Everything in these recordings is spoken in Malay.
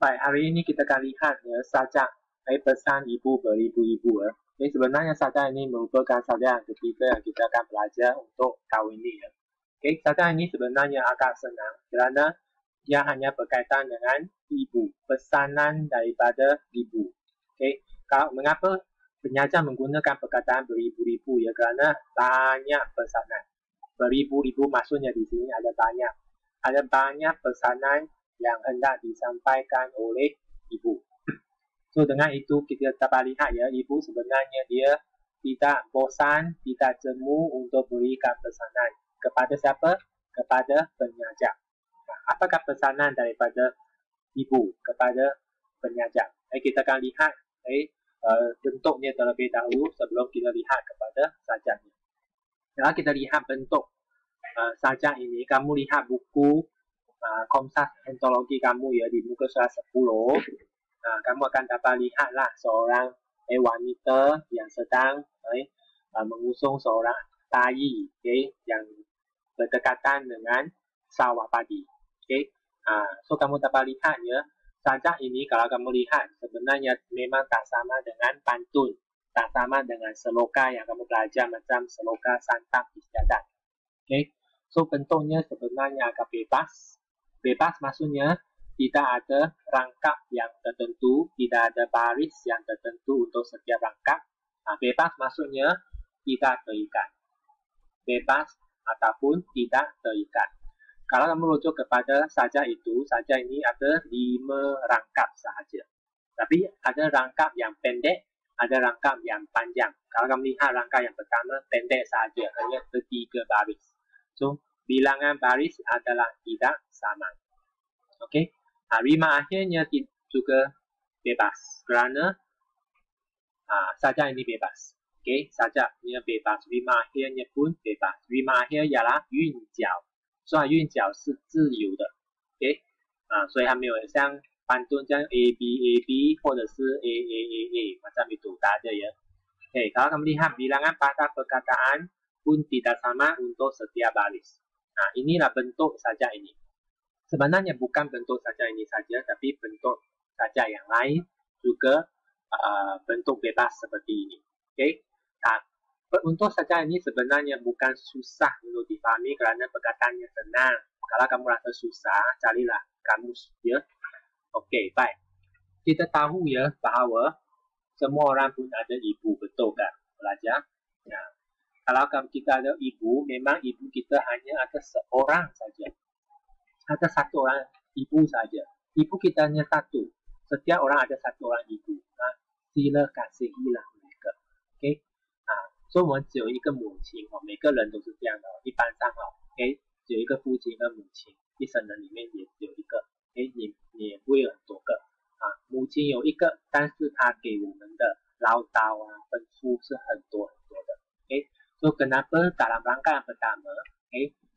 Baik, hari ini kita akan lihat ya, sajak pesan ibu beribu-ibu ya. Jadi sebenarnya sajak ini merupakan sajak yang ketiga yang kita akan belajar untuk tahun ini ya. Okay, sajak ini sebenarnya agak senang kerana dia hanya berkaitan dengan ibu, pesanan daripada ibu. Okay, mengapa penyaja menggunakan perkataan beribu-ribu ya, kerana banyak pesanan. Beribu-ribu maksudnya di sini ada banyak pesanan yang hendak disampaikan oleh ibu. So dengan itu kita dapat lihat ya, ibu sebenarnya dia tidak bosan, tidak jemu untuk berikan pesanan. Kepada siapa? Kepada penyaja. Apakah pesanan daripada ibu kepada penyaja? Kita akan lihat bentuknya terlebih dahulu sebelum kita lihat kepada sajaknya. Kalau kita lihat bentuk sajak ini, kamu lihat buku Komsas Antologi kamu ya di muka surat 10, kamu akan dapat lihatlah seorang wanita yang sedang mengusung seorang bayi, yang berdekatan dengan sawah padi. So kamu dapat lihat ya, sajak ini kalau kamu lihat sebenarnya memang tak sama dengan pantun, tak sama dengan seloka yang kamu belajar macam seloka santap istiadat. So bentuknya sebenarnya agak bebas. Bebas maksudnya tidak ada rangkap yang tertentu, tidak ada baris yang tertentu untuk setiap rangkap. Bebas maksudnya tidak terikat. Bebas ataupun tidak terikat. Kalau kamu rujuk kepada sajak itu, sajak ini ada 5 rangkap sahaja. Tapi ada rangkap yang pendek, ada rangkap yang panjang. Kalau kamu lihat rangkap yang pertama pendek sahaja, hanya 3 baris. So, bilangan baris adalah tidak sama. Okey. Rima akhirnya juga bebas kerana sajak ini bebas. Okey, sajaknya bebas, rima akhirnya pun bebas. Rima akhir ialah 韵脚，所以韵脚是自由的。okey， 所以它没有像pantun这样 A B A B 或者是 A A A A macam itu, tak ada ya. Okey, kalau kamu lihat bilangan pada perkataan pun tidak sama untuk setiap baris. Inilah bentuk sajak ini. Sebenarnya bukan bentuk sajak ini saja, tapi bentuk sajak yang lain juga bentuk bebas seperti ini. Okey. Untuk sajak ini sebenarnya bukan susah untuk difahami kerana perkataannya senang. Kalau kamu rasa susah, carilah kamus ya. Okey, baik. Kita tahu ya bahawa semua orang pun ada ibu, betul kan? Pelajar. Ya. Kalau kita ada ibu, memang ibu kita hanya ada seorang saja. Ada satu orang ibu saja. Ibu kita hanya satu. Setiap orang ada satu orang ibu. Sila kasihilah mereka. Okay? 所以我们只有一个母亲，每个人都是这样的，一般上只有一个父亲和母亲，一生人里面也只有一个，你也不会有很多个母亲有一个，但是他给我们的唠叨吩咐是很多很多的。So kenapa dalam rangka yang pertama,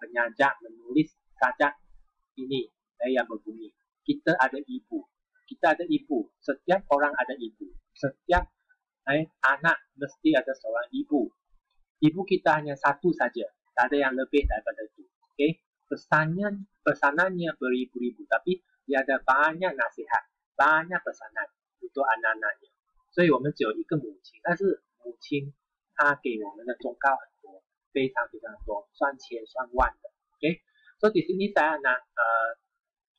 penyaja menulis sajak ini yang berbunyi, kita ada ibu, setiap orang ada ibu, setiap anak mesti ada seorang ibu. Ibu kita hanya satu saja, tak ada yang lebih daripada itu. Pesanannya beribu-ribu, tapi dia ada banyak nasihat, banyak pesanan untuk anak-anaknya. 所以我们只有一个母亲，但是母亲她给我们的忠告很多，非常非常多，算千算万的。So di sini saya nak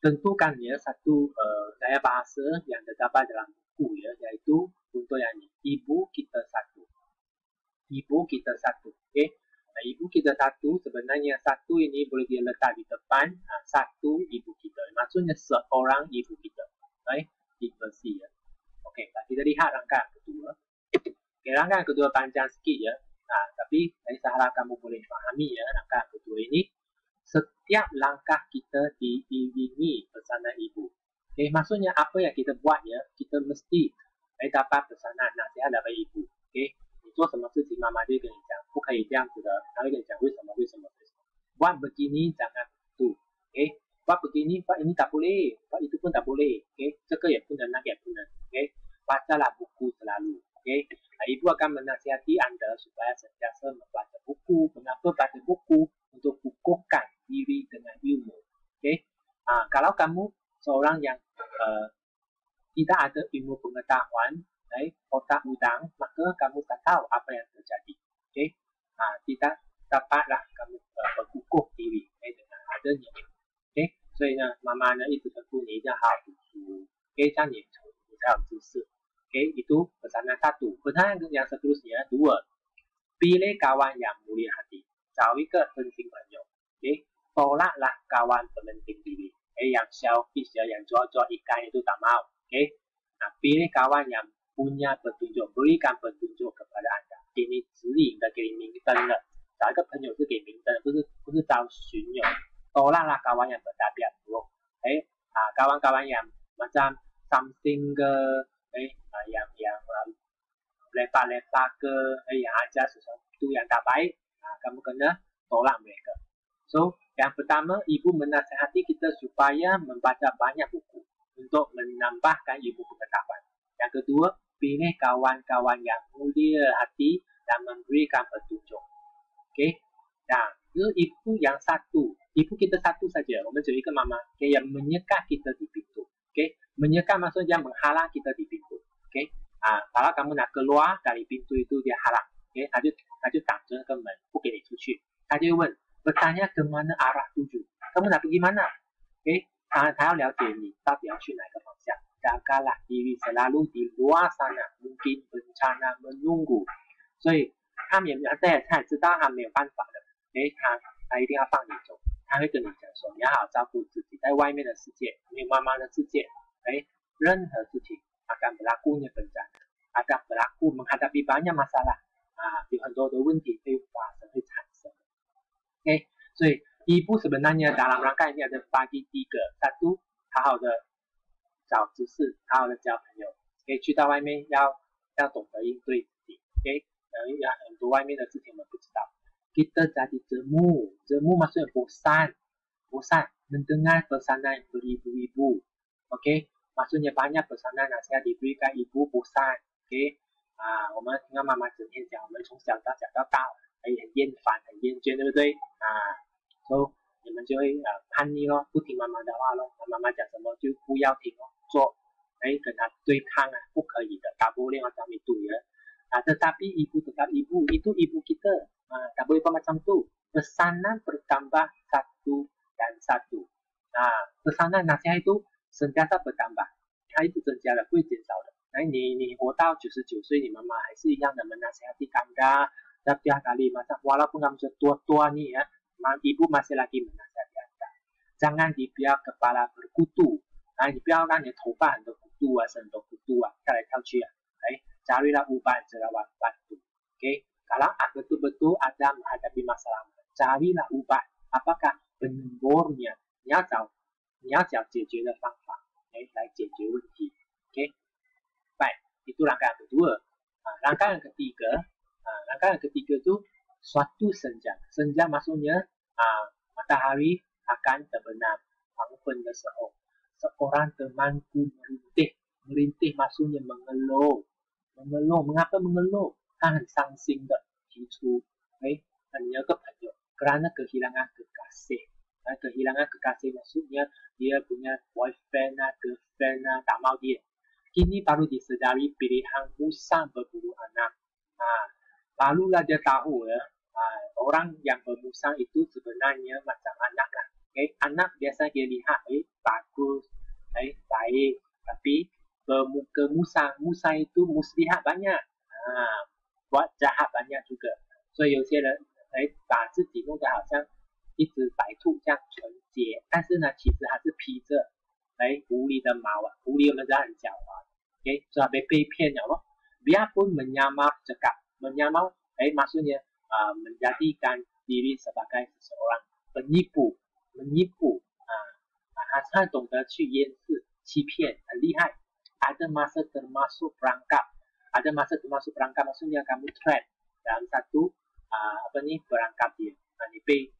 tentukan ya satu gaya bahasa yang terdapat dalam buku ya, yaitu untuk yang ini, ibu kita satu. Ibu kita satu. Ibu kita satu, sebenarnya satu ini boleh diletak di depan, satu ibu kita. Maksudnya seorang ibu kita. Inversi ya. Okey, kita lihat rangka kedua. Rangka kedua panjang sikit ya. Tapi saya harap kamu boleh fahami ya rangka kedua ini. Setiap langkah kita diiringi pesanan ibu. Maksudnya apa yang kita buat ya, kita mesti dapat pesanan nasihat daripada ibu. 你做什么事情，妈妈就跟你讲，不可以这样子的，她会跟你讲为什么。Buat begini jangan begitu. Buat begini, buat ini tak boleh, buat itu pun tak boleh. 这个也不能，那个也不能。Bacalah buku selalu. Ibu akan menasihati Anda supaya sentiasa membaca buku. Mengapa baca buku? Untuk kukuhkan diri dengan ilmu. Kalau kamu seorang yang tidak ada ilmu pengetahuan, otak udang, maka kamu tak tahu apa yang terjadi. Okay? Tidak dapatlah kamu berkukuh diri dengan adanya ilmu。Okay? 所以呢，妈妈呢一直吩咐你一定要好好读书。Okay? 这样你才有知识。Okay? Itu pesanan satu. Pesanan yang seterusnya dua. Pilih kawan yang mulia hati. 找一个真心朋友。Okay? Tolaklah kawan pementing diri. Yang selfish ya, yang jual-jual ikan itu tak mau. Okay? Pilih kawan yang punya petunjuk, berikan petunjuk kepada anda，给你指引的，给你明灯的。找一个朋友是给明灯，不是找损友。Tolaklah kawan yang bertabiat buruk. Kawan-kawan yang macam something ke, yang lepak-lepak ke, yang ajar sesuatu yang tak baik, kamu kena tolak mereka. So, yang pertama, ibu menasihati kita supaya membaca banyak buku untuk menambahkan ilmu pengetahuan. Yang kedua, pilih kawan-kawan yang mulia hati dan memberikan petunjuk. Okay? Nah, ibu yang satu, ibu kita satu saja. 我们只有一个妈妈 okay, yang menyekat kita di pintu. Okay? Menyekat maksudnya menghalang kita di pintu. Okay? Kalau kamu nak keluar dari pintu itu, dia halang. Okay? 他就挡着那个门，不给你出去。他就问 bertanya ke mana arah tuju. Kamu nak pergi mana? Okay? 他要了解你到底要去哪个方向。Jagalah diri selalu di luar sana, mungkin bencana menunggu. 所以他也知道他没有办法的，他一定要放你走。他会跟你讲说，你要好好照顾自己，在外面的世界，没有妈妈的世界，任何事情akan berlakunya bencana, akan berlaku menghadapi banyak masalah, 有很多的问题会发生，会产生。Okay? 所以ibu sebenarnya dalam rangka ini ada bagi tiga. Satu, 好好的找知识，好好的交朋友。去到外面要懂得应对自己。有很多外面的事情我们不知道。Kita jadi jemu maksudnya bosan, mendengar pesanan beribu-ibu. Okay? Maksudnya banyak pesanan nasihat diberikan ibu bosan. Okay? 我们听到妈妈整天讲，我们从小到大，很厌烦，很厌倦，对不对？So 你们就会叛逆咯，不听妈妈的话咯，妈妈讲什么就不要听咯，做，跟她对抗不可以的，tak boleh macam itu ya. Tetapi ibu tetap ibu, itu ibu kita, tak boleh macam tu. Pesanan bertambah satu dan satu. Pesanan nasihat itu sentiasa bertambah, 它一直增加的，不会减少的。你活到99岁，你妈妈还是一样的menasihati anda setiap kali masa walaupun kamu sudah tua-tua nih ya, ibu masih lagi menasihati anda. Jangan dibiar kepala berkutu. 你不要让你的头发很多弧度啊，很多弧度啊，跳来跳去啊。Carilah ubat jerawat batu. Okay? Kalau betul-betul ada menghadapi masalah, carilah ubat. Apakah penyembuhnya? 你要找解决的方法，来解决问题。Okay? Baik, itu rangkaian kedua. Rangkaian ketiga itu suatu senja. Senja maksudnya matahari akan terbenam. 黄昏的时候， seorang temanku merintih maksudnya mengeluh. Mengapa mengeluh? 他很伤心的提出，你有个朋友 kerana kehilangan kekasih. Kehilangan kekasih maksudnya dia punya boyfriend girlfriend tak mau dia. Kini baru disedari pilihan musang berburu anak. Barulah dia tahu ya, orang yang bermusang itu sebenarnya macam anak lah. Anak biasa dia lihat bagus, baik, tapi bermuka musang itu muslihat banyak, buat jahat banyak juga。所以有些人把自己弄得好像一只白兔这样纯洁，但是呢，其实还是披着狐狸的毛啊。狐狸我们知道很狡猾，所以被骗了咯。Biarpun menyamar cakap, menyamar maksudnya menjadikan diri sebagai seseorang penipu, 他懂得去掩饰、欺骗，很厉害。Ada masa termasuk perangkap. Ada masa termasuk perangkap maksudnya kamu trap dalam satu perangkap dia. 你被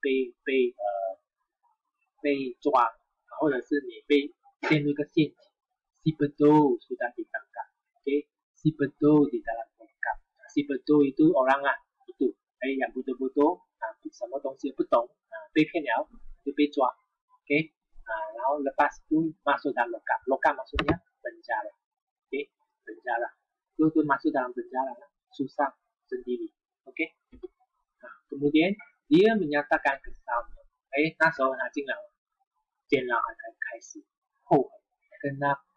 抓，或者是你被陷入一个陷阱。Si betul sudah ditangkap. Si betul di dalam perangkap. Si betul itu orang itu yang betul-betul 什么东西不懂，被骗了就被抓。然后lepas itu masuk dalam lokap. Lokap maksudnya penjara. betul-betul masuk dalam penjara, susah sendiri. Oke? Nah, kemudian dia menyatakan kesalnya. 那时候他进了监牢，他才开始后悔。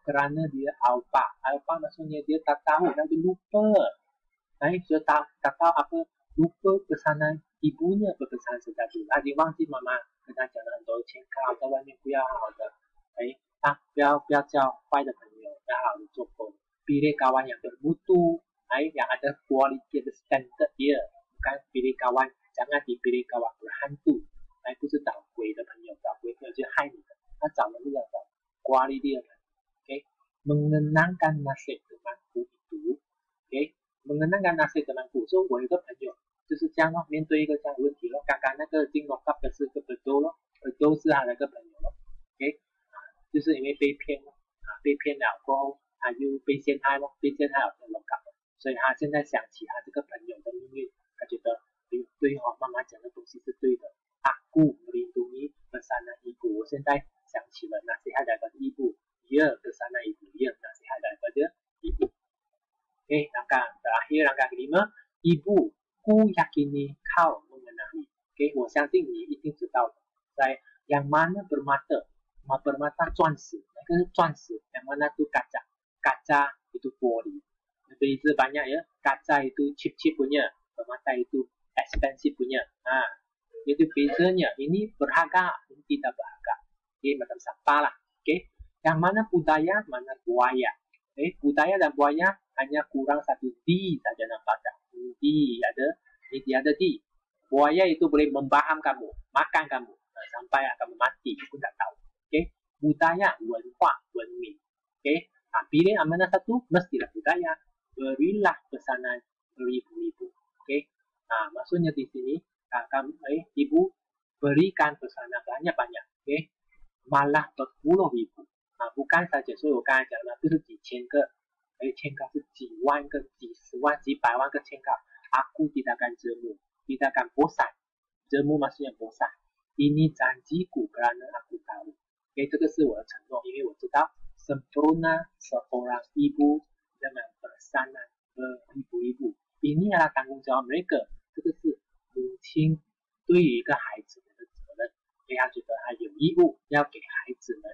Kerana dia alpa maksudnya dia tak tahu, dia lupa. Dia tak tahu apa, lupa pesanan ibunya berpesan sesuatu. Dia 忘记妈妈跟他讲了很多劝告，在外面不要好好的，不要交坏的朋友，要好好的做工。Pilih kawan yang bermutu, yang ada quality the standard dia, bukan pilih kawan, jangan dipilih kawan berhantu. 不是找鬼的朋友，找鬼朋友就害你的。他找的是要找 quality 的朋友。Okay? Mengenangkan nasib temanku itu. Okay? Mengenangkan nasib temanku. So 我有个朋友就是这样咯，面对一个这样的问题咯。刚刚那个进 lock up 的是个 betul 咯 ，betul 是他的一个朋友咯。Okay? 就是因为被骗咯，被骗了过后，他就被陷害咯，被陷害了就 lock up 了。所以他现在想起他这个朋友的命运，他觉得对哦，妈妈讲的东西是对的。Aku melindungi pesanan ibu. 我现在想起了nasihat daripada ibu. Dia pesanan ibu. Dia nasihat daripada ibu. Okay, langkah kelima. Ibu, ku yakini kau mengenali. Okay, 我相信你一定知道的。在 yang mana bermata 钻石，那个是钻石。yang mana tu kaca. Kaca itu玻璃. Beza banyak ya. Kaca itu cheap punya. Permata itu expensive punya. Itu bezanya, ini berharga, ini tidak berharga. Okay, macam sampah lah. Okay. Yang mana budaya, mana buaya. Okay. Budaya dan buaya hanya kurang satu D saja nampaknya. D ada, ini ada D. Buaya itu boleh membaham kamu, makan kamu, sampai kamu mati, aku tak tahu. Okay. Budaya, wenhua, wenming. Okay. Pilih yang mana satu, mestilah budaya. Berilah pesanan beribu-ribu. Okay. Maksudnya di sini, ibu berikan pesanan banyak-banyak, okay? Malah berpuluh-ribu. Bukan saja, 所以我刚才讲的不是几千个，千个是几万个、几十万、几百万个千个。Aku tidak akan jemu, tidak akan bosan. Jemu maksudnya bosan. Ini janjiku kerana aku tahu. Okay, 这个是我的承诺，因为我知道 sempurna seorang ibu dengan pesanan beribu-ribu. Ini adalah tanggung jawab mereka. 这个是母亲对于一个孩子的责任，所以他觉得他有义务要给孩子们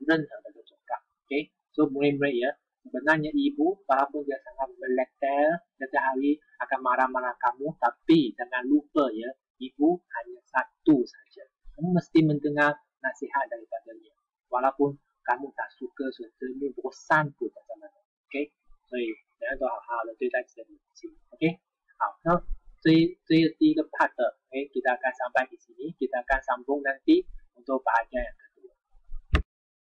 任何的忠告。Okay? So mulai-mulai ya, sebenarnya ibu walaupun dia sangat melekter, setiap hari akan marah-marah kamu, tapi jangan lupa ya, ibu hanya satu saja. Kamu mesti mendengar nasihat daripadanya, walaupun kamu tak suka, 甚至bosan pun macam mana. Okay? 所以大家都好好的对待自己的母亲。Okay? 好，那这第一个 part, kita akan sampai di sini, kita akan sambung nanti untuk bahagian yang